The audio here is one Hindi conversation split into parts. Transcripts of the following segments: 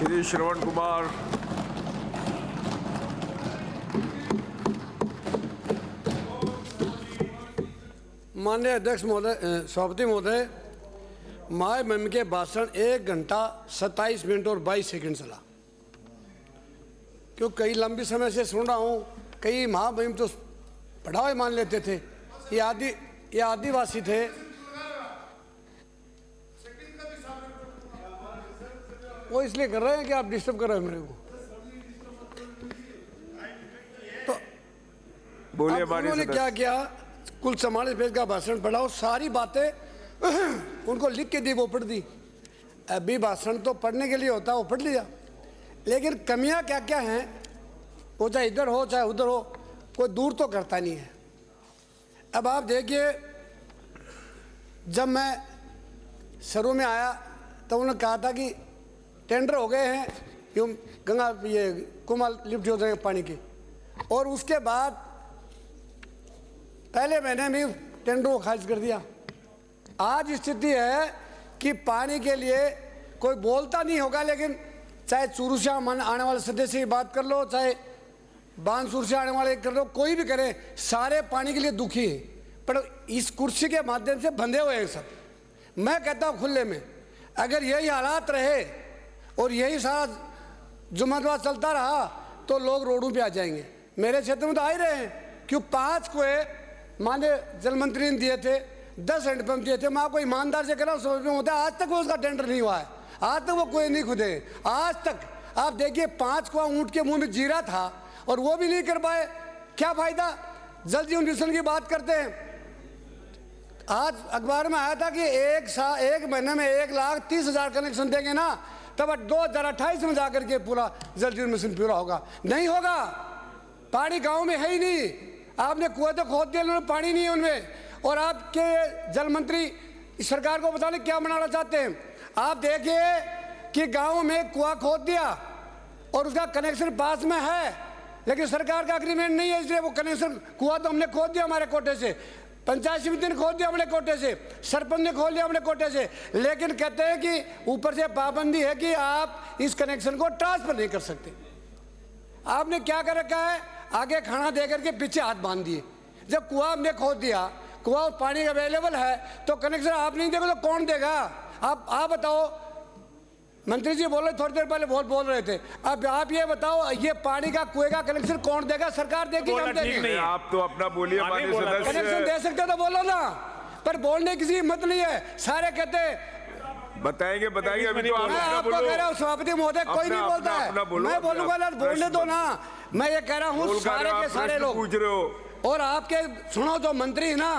श्री श्रवण कुमार। माननीय अध्यक्ष महोदय, सभापति महोदय, महामहिम के भाषण 1 घंटा 27 मिनट और 22 सेकंड चला। क्यों कई लंबी समय से सुन रहा हूँ, कई महामहिम तो पढ़ा हुआ मान लेते थे। ये आदिवासी थे। वो इसलिए कर रहे हैं कि आप डिस्टर्ब कर रहे हैं मेरे को। तो बोलिए। उन्होंने क्या किया, कुल 44 पेज का भाषण पढ़ा और सारी बातें उनको लिख के दी, वो पढ़ दी। अभी भाषण तो पढ़ने के लिए होता है, वो पढ़ लिया, लेकिन कमियां क्या क्या हैं वो चाहे इधर हो चाहे उधर हो, कोई दूर तो करता नहीं है। अब आप देखिए, जब मैं शुरू में आया तो उन्होंने कहा था कि टेंडर हो गए हैं गंगा ये कुमाल लिफ्ट योजना के पानी की, और उसके बाद पहले महीने में टेंडर को खारिज कर दिया। आज स्थिति है कि पानी के लिए कोई बोलता नहीं होगा, लेकिन चाहे चूरू से आने वाले सदस्य की बात कर लो, चाहे बानसूर से आने वाले कर लो, कोई भी करे, सारे पानी के लिए दुखी हैं। पर इस कुर्सी के माध्यम से बंधे हुए हैं सब। मैं कहता हूँ खुले में, अगर यही हालात रहे और यही सारा जुम्मतवार चलता रहा तो लोग रोडों पे आ जाएंगे। मेरे क्षेत्र में तो आ ही रहे हैं। क्यों 5 कुएं माननीय जल मंत्री ने दिए थे, 10 हैंडपंप दिए थे। मैं आपको ईमानदार से कह रहा हूँ, समझ में होता है, आज तक वो उसका टेंडर नहीं हुआ है, आज तक वो कुएं नहीं खुदे। आज तक आप देखिए 5 कुआं ऊँट के मुंह में जीरा था और वो भी नहीं कर पाए। क्या फायदा? जल जीवन मिशन की बात करते हैं। आज अखबार में आया था कि एक महीने में 1,30,000 कनेक्शन देंगे ना, तब 2028 में जाकर के पूरा जल जीवन मिशन पूरा होगा। नहीं होगा, पानी गांव में है ही नहीं। आपने कुएं तो खोद दिए, उन्होंने पानी नहीं है उनमें। और आपके जल मंत्री इस सरकार को पता नहीं क्या बनाना चाहते हैं। आप देखिए कि गांव में कुआं खोद दिया और उसका कनेक्शन पास में है, लेकिन सरकार का एग्रीमेंट नहीं है, इसलिए वो कनेक्शन कुआं तो हमने खोद दिया हमारे कोटे से, पंचायत समिति ने खोद दिया अपने कोटे से, सरपंच ने खोल दिया अपने कोटे से, लेकिन कहते हैं कि ऊपर से पाबंदी है कि आप इस कनेक्शन को ट्रांसफर नहीं कर सकते। आपने क्या कर रखा है, आगे खाना दे करके पीछे हाथ बांध दिए। जब कुआं हमने खोद दिया, कुआं पानी अवेलेबल है, तो कनेक्शन आप नहीं देगा तो कौन देगा? आप बताओ। मंत्री जी बोल रहे, थोड़ी देर पहले बहुत बोल रहे थे। अब आप ये बताओ, ये पानी का कुएं का कनेक्शन कौन देगा? सरकार देगी, हम देंगे? आप तो अपना बोलिए। कनेक्शन दे सकते तो बोलो ना, पर बोलने की हिम्मत नहीं है। सारे कहते बताएंगे। अभी तो मैं आपको कह रहा हूँ सभापति महोदय, कोई नहीं बोलता है। मैं बोलूंगा ना, बोलने दो ना। मैं ये कह रहा हूँ, सारे के सारे लोग पूछ रहे हो, और आपके सुनो जो मंत्री है ना,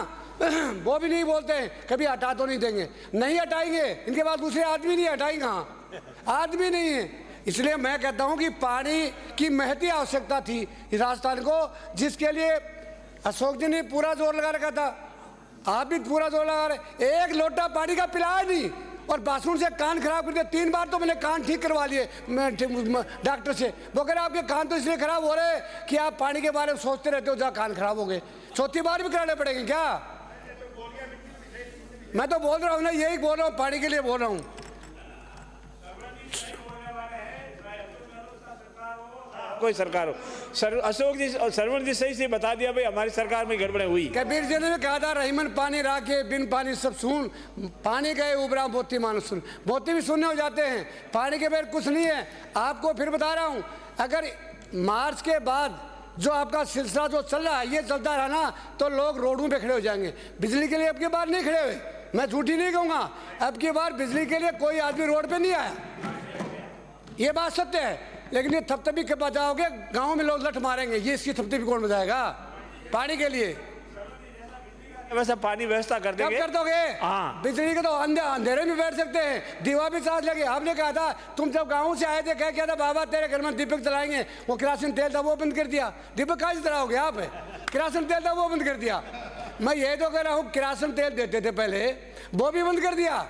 वो भी नहीं बोलते हैं, कभी हटा तो नहीं देंगे। नहीं हटाएंगे, इनके बाद दूसरे आदमी नहीं हटाएंगे। आदमी नहीं है। इसलिए मैं कहता हूं कि पानी की महती आवश्यकता थी इस राजस्थान को, जिसके लिए अशोक जी ने पूरा जोर लगा रखा था, आप भी पूरा जोर लगा रहे। एक लोटा पानी का पिलाया नहीं और बाथरूम से कान खराब कर दिया। 3 बार तो मैंने कान ठीक करवा लिए डॉक्टर से। वो कह रहे आपके कान तो इसलिए खराब हो रहे कि आप पानी के बारे में सोचते रहते हो, जहाँ कान खराब हो गए। 4थी बार भी कराने पड़ेंगे क्या? मैं तो बोल रहा हूँ ना, यही बोल रहा हूँ, पानी के लिए बोल रहा हूँ। कोई सरकार हो, अशोक जी और सरवण जी सही से बता दिया भाई, हमारी सरकार में गड़बड़े हुई। कबीर जी ने कहा था, रहीमन पानी राखे बिन पानी सब सुन, पानी गए उबरा मोती मानस सुन। मोती भी सुनने हो जाते हैं, पानी के बगैर कुछ नहीं है। आपको फिर बता रहा हूँ, अगर मार्च के बाद जो आपका सिलसिला जो चल रहा है ये चलता रहा ना, तो लोग रोडों पे खड़े हो जाएंगे। बिजली के लिए अब की बार नहीं खड़े हुए, मैं झूठी नहीं कहूँगा। अब की बार बिजली के लिए कोई आदमी रोड पे नहीं आया, ये बात सत्य है। लेकिन ये थपथपी के बजाओगे, गांव में लोग लठ मारेंगे, ये इसकी थपथपी कौन बजाएगा पानी के लिए? वैसा पानी व्यवस्था कर देंगे। कब कर दोगे? हाँ, बिजली के तो अंधेरे में बैठ सकते हैं, दीवा भी चार्ज लगे। आपने कहा था, तुम जब गाँव से आए थे, क्या किया था, बाबा तेरे घर में दीपक जलाएंगे, वो किरासन तेल था वो बंद कर दिया। दीपक कहाँ से जलाओगे आप? किरासन तेल था वो बंद कर दिया। मैं ये तो कह रहा हूँ, किरासन तेल देते थे पहले, वो भी बंद कर दिया।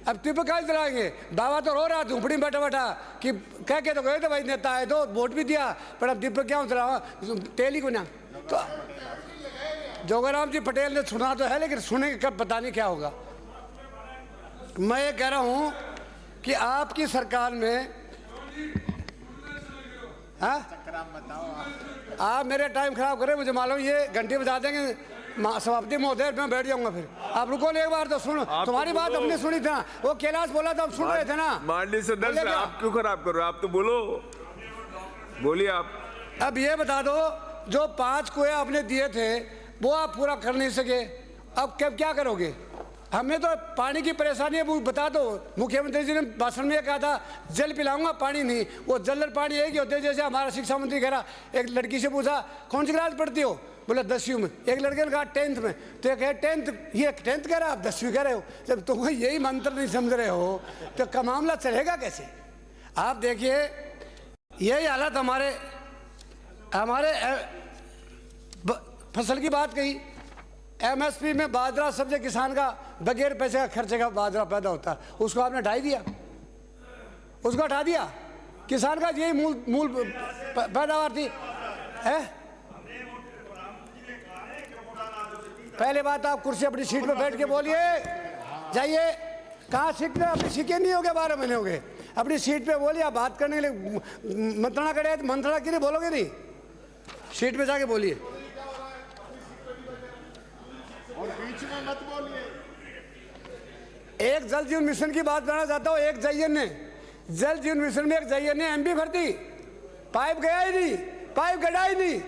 अब दीपक कहाँ जलाएंगे? बाबा तो रो रहा झूपड़ी में बैठा बैठा कि कह के तो गए थे भाई नेता आए तो वोट भी दिया, पर अब दीपक क्या जलाओ, तेल ही को ना। तो जोगाराम जी पटेल ने सुना तो है, लेकिन सुनेंगे कब पता नहीं क्या होगा। मैं ये कह रहा हूँ कि आपकी सरकार में हाँ, आप मेरे टाइम खराब करें, मुझे मालूम ये घंटी बजा देंगे सभापति महोदय, मैं बैठ जाऊंगा फिर। आप रुको ना एक बार तो सुनो, तुम्हारी बात हमने सुनी था, वो कैलाश बोला था, आप सुन रहे थे ना। माननीय सदस्य, आप क्यों खराब कर रहे हो? आप तो बोलो, बोलिए आप। अब ये बता दो, जो 5 कुएं आपने दिए थे वो आप पूरा कर नहीं सके, अब क्या करोगे? हमें तो पानी की परेशानी है, वो बता दो। मुख्यमंत्री जी ने भाषण में कहा था जल पिलाऊंगा, पानी नहीं। वो जल और पानी एक ही होते हैं। जैसे हमारा शिक्षा मंत्री कह रहा, एक लड़की से पूछा कौन सी क्लास पढ़ती हो, बोला 10वीं में। एक लड़के ने कहा 10th में, तो ये कहे 10th, ये 10th कह रहा, आप 10वीं कह रहे हो। जब तुम यही मंत्र नहीं समझ रहे हो तो का मामला चलेगा कैसे? आप देखिए, यही हालत हमारे फसल की बात कही, MSP में बाजरा सबसे किसान का बगैर पैसे का खर्चे का बाजरा पैदा होता है, उसको आपने हटा दिया, उसको हटा दिया। किसान का यही मूल पैदावार थी है। पहले बात, आप कुर्सी अपनी सीट पे बैठ के बोलिए, जाइए। कहाँ सीखते, अपनी सीखे नहीं हो गए, 12 महीने हो गए। अपनी सीट पे बोलिए, आप बात करने के लिए मंत्रणा करे, मंत्रणा के लिए बोलोगे नहीं, सीट पे जाके बोलिए। और बीच में मत बोलिए। एक जल जीवन मिशन की बात करना चाहता हूँ। एक जयन ने जल जीवन मिशन में, एक जयन ने MB भर्ती, पाइप गया ही नहीं, पाइप गड़ा ही नहीं,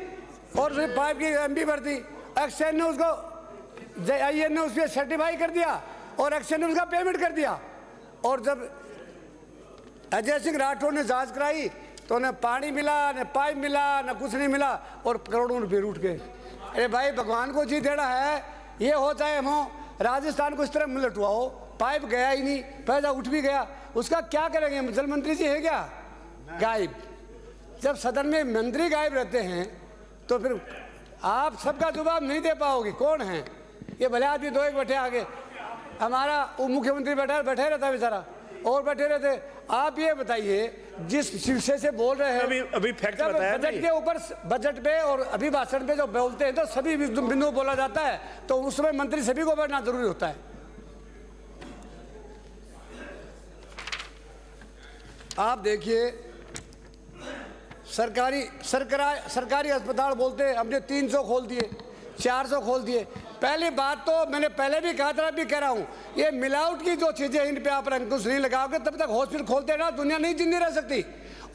और सिर्फ पाइप की MB भर्ती। एक्शन ने उसको, IN ने उसको सर्टिफाई कर दिया और एक्शन ने उसका पेमेंट कर दिया। और जब अजय सिंह राठौर ने जांच कराई तो न पानी मिला, न पाइप मिला, न कुछ नहीं मिला, और करोड़ों रुपये लूट गए। अरे भाई, भगवान को जी देना है, ये हो चाहे हम हो। राजस्थान को इस तरह मिलट हुआ हो, पाइप गया ही नहीं, पैसा उठ भी गया, उसका क्या करेंगे? जल मंत्री जी है क्या गायब? जब सदन में मंत्री गायब रहते हैं तो फिर आप सबका जवाब नहीं दे पाओगे। कौन है ये? भले आदमी 2 एक बैठे आगे, हमारा उप मुख्यमंत्री बैठे रहता बेचारा, और बैठे रहते। आप ये बताइए, जिस विषय से बोल रहे हैं, अभी फैक्ट बताया बजट के ऊपर, बजट पे और अभिभाषण पे जो बोलते हैं तो सभी बिंदु बोला जाता है, तो उस समय मंत्री सभी को बैठना जरूरी होता है। आप देखिए, सरकारी अस्पताल बोलते हैं हमने 300 खोल दिए, 400 खोल दिए। पहली बात तो मैंने पहले भी कहा था, भी कह रहा हूं, ये मिलावट की जो चीजें, इन पे आप अंकुश नहीं लगाओगे तब तक हॉस्पिटल खोलते ना दुनिया नहीं जिंदी रह सकती।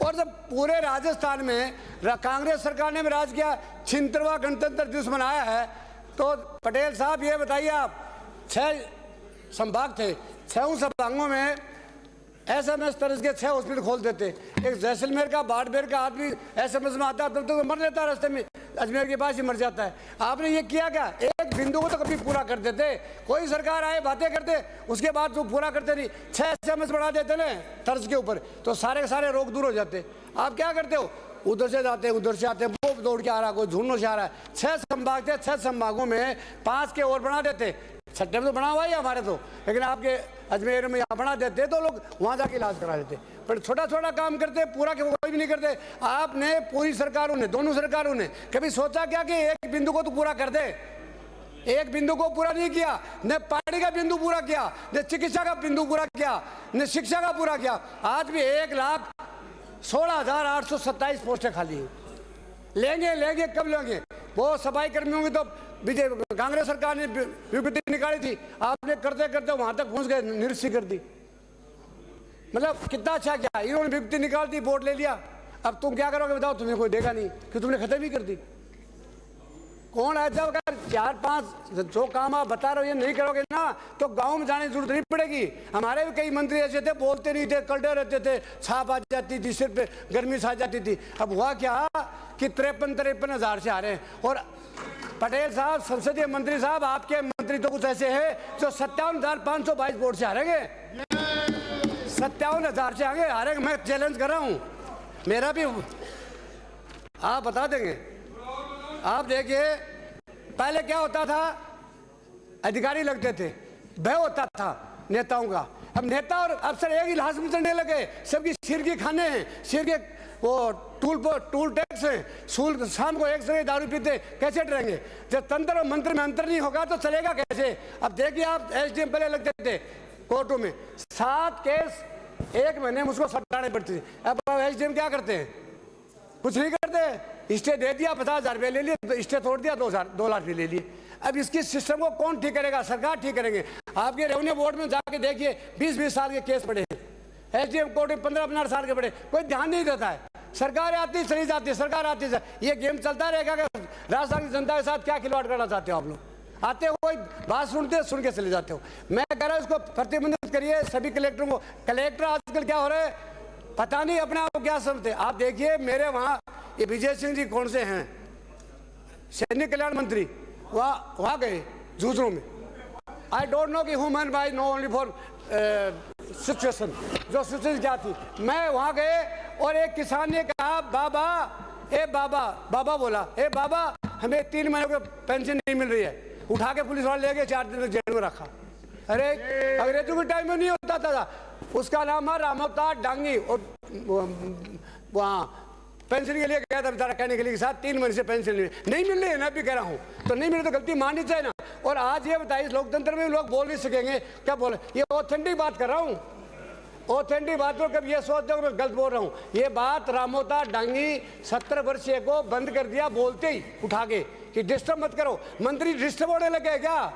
और जब पूरे राजस्थान में कांग्रेस सरकार ने भी राज किया, 76वां गणतंत्र दिवस मनाया है, तो पटेल साहब ये बताइए, आप 6 संभाग थे, 6 संभागों में SMS तरह के 6 हॉस्पिटल खोल देते। एक जैसलमेर का, बाड़मेर का आदमी SMS में आता है तब तो मर जाता है, रास्ते में अजमेर के पास ही मर जाता है। आपने ये किया क्या? एक बिंदु को तो कभी पूरा कर देते। कोई सरकार आए बातें करते, उसके बाद जो पूरा करते नहीं, 6 SMS बढ़ा देते ना तर्ज के ऊपर, तो सारे के सारे रोग दूर हो जाते। आप क्या करते हो? उधर से जाते हैं, उधर से आते हैं, वो दौड़ के आ रहा है, कोई झुंडों से आ रहा है। 6 संभाग थे, 6 संभागों में 5 के और बना देते। छठे में तो बना हुआ ही हमारे तो, लेकिन आपके अजमेर में यहाँ बना देते तो लोग वहाँ जाके इलाज करा देते। पर छोटा छोटा काम करते, पूरा के कोई भी नहीं करते। आपने पूरी सरकारों ने, दोनों सरकारों ने कभी सोचा क्या कि एक बिंदु को तो पूरा कर दे? एक बिंदु को पूरा नहीं किया, न पानी का बिंदु पूरा किया, न चिकित्सा का बिंदु पूरा किया, न शिक्षा का पूरा किया। आज भी 1,16,827 पोस्टें खाली हैं। लेंगे कब लेंगे? वो सफाई कर्मियों की तो कांग्रेस सरकार ने विपत्ति निकाली थी, आपने करते करते वहां तक पहुंच गए, निरस्त कर दी। मतलब कितना अच्छा क्या, इन्होंने विपत्ति निकाल दी, वोट ले लिया। अब तुम क्या करोगे बताओ? तुम्हें कोई देगा नहीं कि तुमने खत्म ही कर दी। कौन है? जब अगर 4-5 जो काम आप बता रहे हो ये नहीं करोगे ना, तो गांव में जाने की जरूरत नहीं पड़ेगी। हमारे भी कई मंत्री ऐसे थे, बोलते नहीं थे, कलटे रहते थे, छाप आ जाती थी, सिर पे गर्मी से आ जाती थी। अब हुआ क्या कि 53-53 हजार से आ रहे हैं। और पटेल साहब, संसदीय मंत्री साहब, आपके मंत्री तो कुछ ऐसे हैं जो 57,522 वोट से हारेंगे, 57,000 से आगे हारेंगे। मैं चैलेंज कर रहा हूं, मेरा भी आप बता देंगे। आप देखिए, पहले क्या होता था, अधिकारी लगते थे, भय होता था नेताओं का। अब नेता और अफसर एक ही लाश में चढ़ने लगे, सबकी सिर की खाने हैं, सिर के वो टूल टैक्स है, शाम को एक से दारू पीते, कैसे डरेंगे? जब तंत्र और मंत्र में अंतर नहीं होगा तो चलेगा कैसे? अब देखिए, आप SDM पहले लगते थे कोर्टों में, 7 केस 1 महीने में उसको सटाने पड़ती थी। अब एसडीएम क्या करते हैं? कुछ नहीं करते। स्टे दे दिया, 50,000 रुपये ले लिए, तो स्टे तोड़ दिया, 2 लाख रुपये ले लिए। अब इसकी सिस्टम को कौन ठीक करेगा? सरकार ठीक करेंगे। आपके रेवेन्यू बोर्ड में जाके देखिए 20-20 साल के केस पड़े हैं, एसडीएम कोर्ट में 15-15 साल के पड़े, कोई ध्यान नहीं देता है। सरकार आती चली जाती है, सरकार आती है। ये गेम चलता रहेगा कि राजस्थान की जनता के साथ क्या खिलवाड़ करना चाहते हो आप लोग? आते हो, कोई बात सुनते, सुन के चले जाते हो। मैं कह रहा हूँ इसको प्रतिबंधित करिए सभी कलेक्टरों को। कलेक्टर आजकल क्या हो रहे हैं पता नहीं, अपने आप को क्या समझते। आप देखिए मेरे वहाँ ये विजय सिंह जी कौन से हैं, सैनिक कल्याण मंत्री, वहाँ गए झुंझुनू में। आई डोंट नो कि human I know only for situation, जो सिचुएशन क्या थी। मैं वहाँ गए और एक किसान ने कहा बाबा, ए बाबा, बाबा बोला, ए बाबा हमें 3 महीने की पेंशन नहीं मिल रही है। उठा के पुलिस वाले ले गए, 4 दिन जेल में रखा। अरे अंग्रेजों के टाइम में नहीं होता था। उसका नाम है रामअवतार डांगी, और वहाँ पेंशन के लिए गया था बेचारा, कहने के लिए साथ 3 महीने से पेंशन नहीं मिल रही है। मैं भी कह रहा हूँ, तो नहीं मिली तो गलती माननी चाहिए ना। और आज ये बताइए, लोकतंत्र में लोग बोल नहीं सकेंगे, क्या बोले? ये ऑथेंटिक बात कर रहा हूँ, ऑथेंटिक बात को कभी ये सोचते हो मैं गलत बोल रहा हूँ। ये बात रामअवतार डांगी 70 वर्षीय को बंद कर दिया बोलते ही उठा के कि डिस्टर्ब मत करो। मंत्री डिस्टर्ब होने लगे क्या?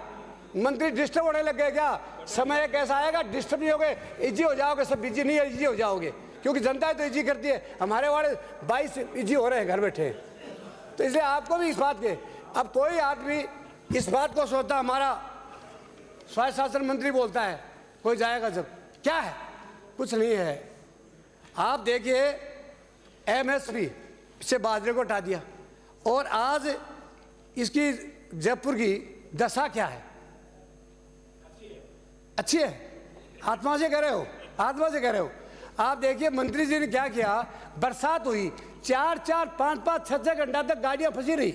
मंत्री डिस्टर्ब होने लगे क्या? समय कैसा आएगा डिस्टर्ब नहीं होगे, इजी हो जाओगे। सब बिजी नहीं है, इजी हो जाओगे, क्योंकि जनता तो इजी करती है। हमारे वाले 22 इजी हो रहे हैं घर बैठे। तो इसलिए आपको भी इस बात के, अब कोई आदमी इस बात को सोचता हमारा स्वायत्त शासन मंत्री बोलता है कोई जाएगा जब, क्या है? कुछ नहीं है। आप देखिए एमएसपी से बाजरे को हटा दिया, और आज इसकी जयपुर की दशा क्या है? अच्छी है। आत्मा से कह रहे हो, आत्मा से कह रहे हो। आप देखिए मंत्री जी ने क्या किया, बरसात हुई, 4-4, 5-5, 6-6 घंटा तक गाड़ियां फंसी रही,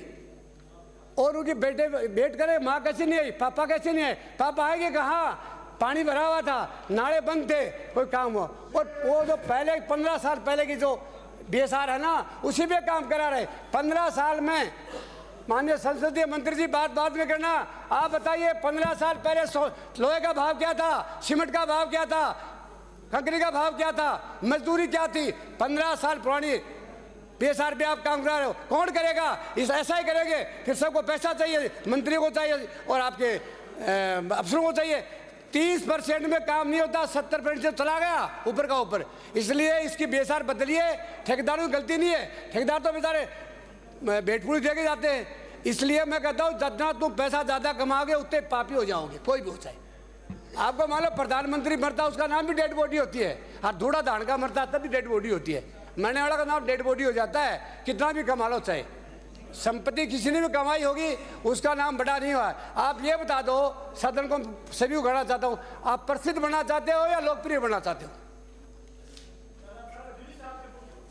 और उनके बेटे वेट करे, माँ कैसे नहीं आई, पापा कैसे नहीं आए? पापा आएंगे कहाँ? पानी भरा हुआ था, नाले बंद थे, कोई काम हुआ। और वो जो पहले 15 साल पहले की जो बीएसआर है ना, उसी पे काम करा रहे 15 साल में। माननीय संसदीय मंत्री जी, बात में करना। आप बताइए 15 साल पहले लोहे का भाव क्या था, सीमेंट का भाव क्या था, कंकरी का भाव क्या था, मजदूरी क्या थी? 15 साल पुरानी बीएसआर पे आप काम करा रहे हो। कौन करेगा? इस ऐसा ही करेंगे। फिर सबको पैसा चाहिए, मंत्री को चाहिए और आपके अफसरों को चाहिए। 30% में काम नहीं होता, 70% चला गया ऊपर का ऊपर। इसलिए इसकी बीएसआर बदलिए। ठेकेदारों की गलती नहीं है, ठेकेदार तो बेचारे भेंटपूरी दे के जाते हैं। इसलिए मैं कहता हूँ जितना तुम पैसा ज्यादा कमाओगे उतने पापी हो जाओगे, कोई भी हो जाए। आपको मान लो प्रधानमंत्री मरता, उसका नाम भी डेड बॉडी होती है, और धूड़ा धान का मरता तब भी डेड बॉडी होती है। मरने वाला का नाम डेड बॉडी हो जाता है, कितना भी कमा लो चाहे। संपत्ति किसी ने भी कमाई होगी, उसका नाम बड़ा नहीं हुआ है। आप ये बता दो, सदन को सभी उगाना चाहता हूँ, आप प्रसिद्ध बनना चाहते हो या लोकप्रिय बनना चाहते हो?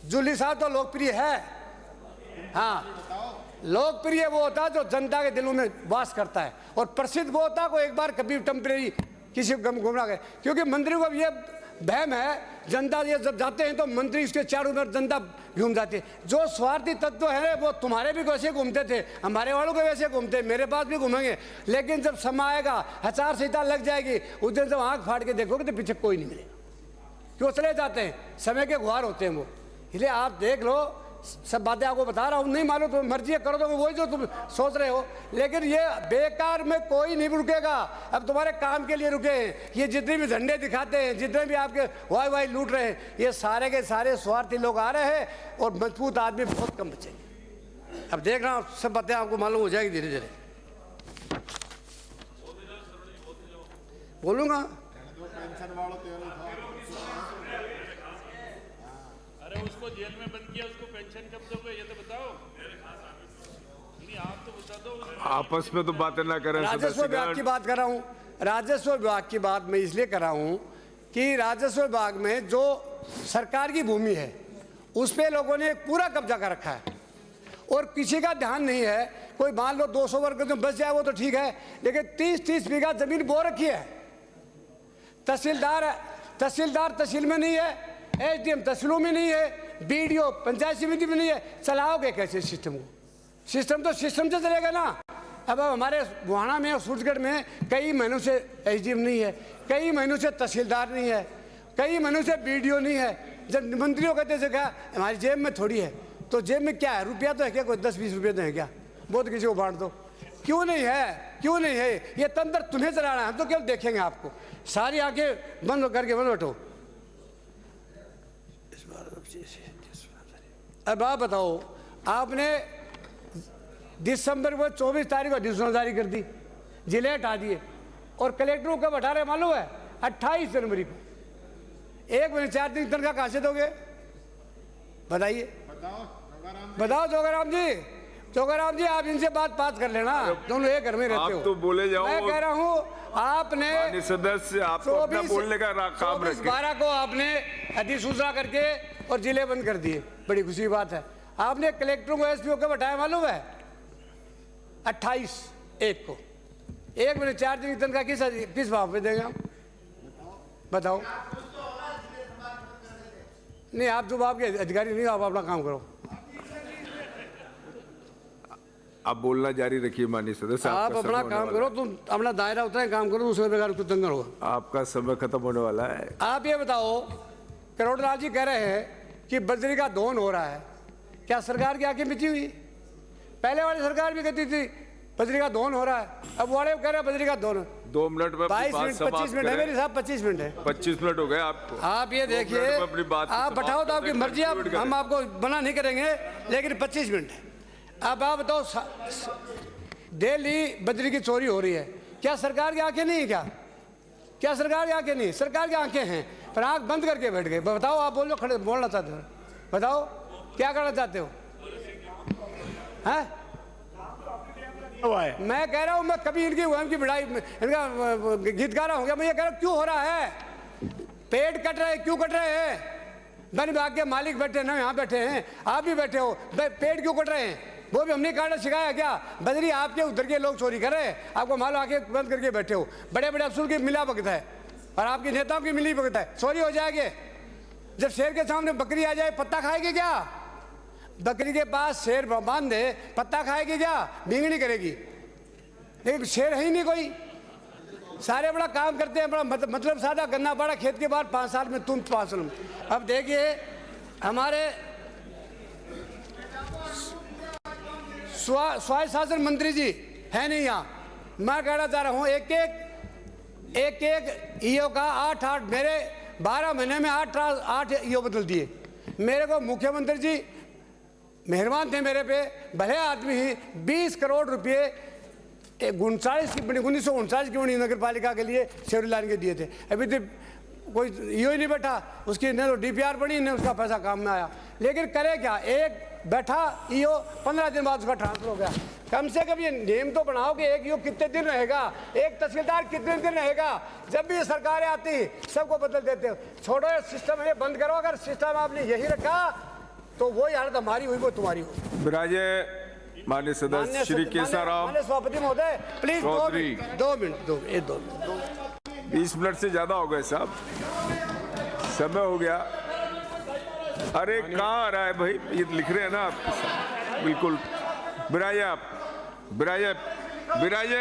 जूली साहब तो लोकप्रिय है। हाँ, लोकप्रिय वो होता है जो जनता के दिलों में वास करता है, और प्रसिद्ध वो होता है को एक बार कभी टेम्परेरी किसी को गुमराह करे। क्योंकि मंत्री को ये बहम है, जनता ये जब जाते हैं तो मंत्री इसके चारों ओर जनता घूम जाती है। जो स्वार्थी तत्व है वो तुम्हारे भी वैसे घूमते थे, हमारे वालों के वैसे घूमते, मेरे पास भी घूमेंगे। लेकिन जब समय आएगा, आचार संहिता लग जाएगी, उस दिन जब आंख फाड़ के देखोगे तो पीछे कोई नहीं मिलेगा, क्यों चले जाते हैं, समय के गुहार होते हैं वो। इसलिए आप देख लो, सब बातें आपको बता रहा हूँ, नहीं मालूम तो मर्जी करो तो वही जो तुम सोच रहे हो। लेकिन ये बेकार में कोई नहीं रुकेगा। अब तुम्हारे काम के लिए रुके हैं ये जितने भी झंडे दिखाते हैं, जितने भी आपके वाई लूट रहे हैं, ये सारे के सारे स्वार्थी लोग आ रहे हैं, और मजबूत आदमी बहुत कम बचेंगे। अब देख रहा हूँ सब बातें आपको मालूम हो जाएगी धीरे धीरे। बोलूँगा उसको जेल में बंद किया, उसको पेंशन कब दोगे ये तो बताओ। नहीं आप तो बता दो। आपस में तो बातें ना करें। राजस्व विभाग की बात कर रहा हूँ, राजस्व विभाग की बात मैं इसलिए कर रहा हूँ कि राजस्व विभाग में जो सरकार की भूमि है उस पे लोगों ने पूरा कब्जा कर रखा है, और किसी का ध्यान नहीं है। कोई मान लो 200 वर्ग जो बच जाए वो तो ठीक है, लेकिन 30-30 बीघा जमीन बो रखी है। तहसीलदार तहसील में नहीं है, एसडीएम तहसीलों में नहीं है, बीडीओ पंचायत समिति में नहीं है। चलाओगे कैसे सिस्टम को? सिस्टम तो सिस्टम से चलेगा ना। अब हमारे बुहाना में और सूरजगढ़ में कई महीनों से एसडीएम नहीं है, कई महीनों से तहसीलदार नहीं है। कई महीनों से वीडियो नहीं है। जब मंत्रियों कहते थे क्या हमारी जेब में थोड़ी है, तो जेब में क्या है, रुपया तो है क्या, कोई 10-20 रुपये तो है क्या, बहुत किसी को बांट दो। क्यों नहीं है, क्यों नहीं है, ये तंत्र तुम्हें चलाना है, हम तो केवल देखेंगे आपको। सारी आंखें बंद करके बंद बैठो। अब आप बताओ, आपने दिसंबर को 24 तारीख को अधिसूचना जारी कर दी, जिले हटा दिए, और कलेक्टरों कब हटा रहे मालूम है, 28 जनवरी को। 1 महीने 4 दिन तनख्वाह कहाँ से दोगे, बताइए, बताओ जोगाराम जी। जोगाराम जी, आप इनसे बात कर लेना, दोनों एक घर में रहते हो। आप तो बोले जाओ। मैं कह रहा हूँ आपने सदस्य आपको अपना बोलने का काम रखे। 12 को आपने अधिसूचना करके और जिले बंद कर दिए, बड़ी खुशी की बात है। आपने कलेक्टरों को एसपीओ को बैठाया मालूम है, 28/1 को। 1 महीने 4 दिन की तनख्वाह किस भाव पे देंगे हम, बताओ। नहीं, आप तो आपके अधिकारी नहीं, आप अपना काम करो। आप बोलना जारी रखिए माननीय सदस्य। आप अपना काम करो, तुम अपना दायरा उतना ही काम करो, दूसरे बेकार को तंग होगा। आपका समय खत्म होने वाला है। आप ये बताओ, करोड़नाथ जी कह रहे हैं कि बजरी का दोहन हो रहा है, क्या सरकार की आंखें मिची हुई? पहले वाली सरकार भी कहती थी बजरी का दोहन हो रहा है, अब वाले कह रहे हैं बजरी का दोहन। 2 मिनट में 22 मिनट 25 मिनट है मेरे साहब, 25 मिनट है। 25 मिनट हो गए आपको। आप ये देखिए, आप बैठाओ तो आपकी मर्जी, हम आपको मना नहीं करेंगे, लेकिन 25 मिनट है। अब आप बताओ, दिल्ली बजरी की चोरी हो रही है, क्या सरकार की आंखें नहीं है क्या? क्या सरकार की आंखें नहीं? सरकार की आंखें हैं, पर आंख बंद करके बैठ गए। बताओ, आप बोलो, खड़े बोलना चाहते हो, बताओ क्या करना चाहते हो? हैं? मैं कह रहा हूं, मैं कभी इनकी बढ़ाई, इनका गीत गा रहा हूँ क्या? मैं ये कह रहा हूँ, क्यों हो रहा है? पेड़ कट रहे, क्यों कट रहे हैं? वन विभाग के मालिक बैठे ना, यहाँ बैठे हैं, आप भी बैठे हो, पेड़ क्यों कट रहे हैं? वो भी हमने काटना सिखाया क्या? बजरी आपके उधर के लोग चोरी कर रहे हैं, आपको मालूम, आके बंद करके बैठे हो। बड़े बड़े अफसर की मिला भगत है और आपके नेताओं की मिली भगत है। चोरी हो जाएगी, जब शेर के सामने बकरी आ जाए, पत्ता खाएगी क्या? बकरी के पास शेर बांध दे, पत्ता खाएगी क्या? भींगनी करेगी, लेकिन शेर है ही नहीं कोई। सारे बड़ा काम करते हैं, बड़ा मतलब सादा, गन्ना बड़ा खेत के बाद 5 साल में तुम 5 साल में। अब देखिए, हमारे स्वायत्त शासन मंत्री जी है नहीं यहाँ। मैं कहना चाह रहा हूँ, एक ईओ का 8 मेरे 12 महीने में 8 ईओ बदल दिए। मेरे को मुख्यमंत्री जी मेहरबान थे मेरे पे, भले आदमी ही 20 करोड़ रुपए 1949 की बनी नगर पालिका के लिए शेर लाइन के दिए थे। अभी तो कोई ईओ ही नहीं बैठा, उसकी न तो डीपीआर बनी, न उसका पैसा काम में आया। लेकिन करे क्या, एक बैठा ईओ 15 दिन बाद उसका ट्रांसफर हो गया। कम से कम ये नियम तो बनाओ कि एक ईओ कितने दिन रहेगा, एक तहसीलदार कितने दिन रहेगा। जब भी ये सरकारें आती सबको बदल देते हो। छोड़ो ये सिस्टम, ये बंद करो। अगर सिस्टम आपने यही रखा तो वही हालत हमारी हुई वो तुम्हारी हो। विराजे माननीय सदस्य श्री केसाराम माननीय सभापति महोदय, प्लीज 2 मिनट 20 मिनट से ज्यादा हो गए साहब, समय हो गया। अरे कहाँ आ रहा है भाई, ये लिख रहे हैं ना आप, बिल्कुल। विराजे आप, विराजे